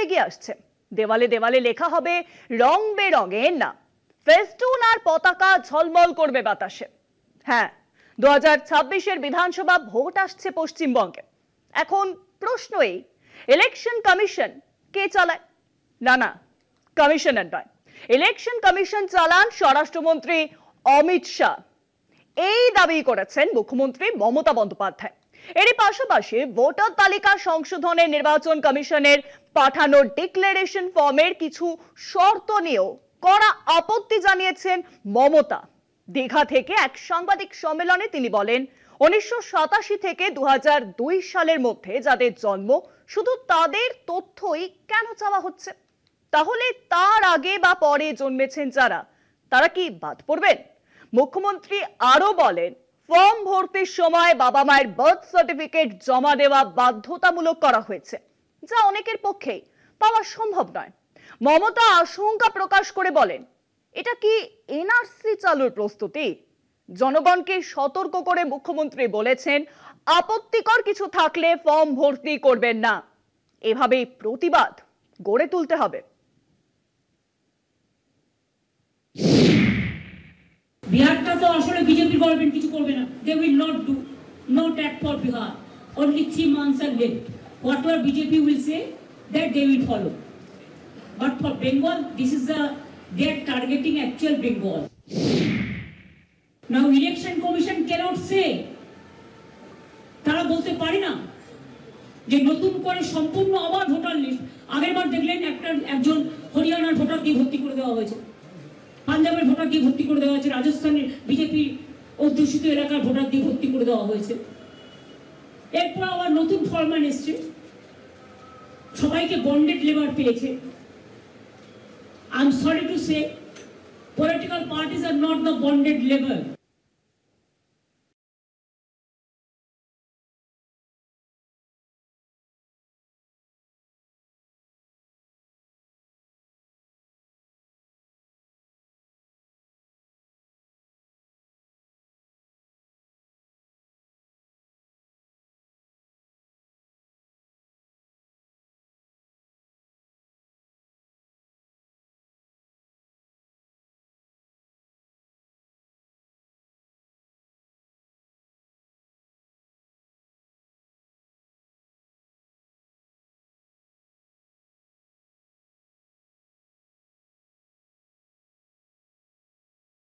এগিয়ে আসছে। দেওয়ালে দেওয়ালে লেখা হবে রং বেরঙের নাম, ফেস্টুন আর পতাকা ঝলমল করবে বাতাসে। হ্যাঁ, 2026-এর বিধানসভা ভোট আসছে পশ্চিমবঙ্গে। এখন প্রশ্ন এই, ইলেকশন কমিশন কে চালায়? না, কমিশনার নয়, ইলেকশন কমিশন চালান স্বরাষ্ট্রমন্ত্রী অমিত শাহ। এই দাবি করেছেন মুখ্যমন্ত্রী মমতা বন্দ্যোপাধ্যায়। এরই পাশাপাশি ভোটার তালিকা সংশোধনের নির্বাচন কমিশনের পাঠানো ডিক্লারেশন ফর্মের কিছু শর্ত নিয়েও কড়া আপত্তি জানিয়েছেন মমতা। দীঘা থেকে এক সাংবাদিক সম্মেলনে তিনি বলেন, 1987 থেকে 2002 সালের মধ্যে যাদের জন্ম, শুধু তাদের তথ্যই কেন চাওয়া হচ্ছে? তাহলে তার আগে বা পরে জন্মেছেন যারা, তারা কি বাদ পড়বেন? মুখ্যমন্ত্রী আরো বলেন, ফর্ম ভর্তির সময় বাবা মায়ের বার্থ সার্টিফিকেট জমা দেওয়া বাধ্যতামূলক করা হয়েছে, যা অনেকের পক্ষে পাওয়া সম্ভব নয়। মমতা আশঙ্কা প্রকাশ করে বলেন, এটা কি এনআরসি চালুর প্রস্তুতি? জনগণকে সতর্ক করে মুখ্যমন্ত্রী বলেছেন, আপত্তিকর কিছু থাকলে ফর্ম ভর্তি করবেন না। এভাবেই প্রতিবাদ গড়ে তুলতে হবে। বিহারটা তো আসলে বিজেপি গভর্নমেন্ট কিছু করবে না। They will not do, not act for Bihar. Only 3 months are left. Whatever BJP will say, that they will follow. But for Bengal, this is they are targeting actual Bengal. Now election commission cannot say, তারা বলতে পারে না যে নতুন করে সম্পূর্ণ আবার voter list. আগেরবার দেখলেন একজন হরিয়ানার ভোটার দিয়ে ভর্তি করে দেওয়া হয়েছে, পাঞ্জাবের ভোটার দিয়ে ভর্তি করে দেওয়া হয়েছে, রাজস্থানের বিজেপি অধ্যুষিত এলাকার ভোটার দিয়ে ভর্তি করে দেওয়া হয়েছে। এরপর আবার নতুন ফরম্যাট এসছে, সবাইকে বন্ডেড লেবার পেয়েছে। I am sorry to say, political parties are not the bonded labour.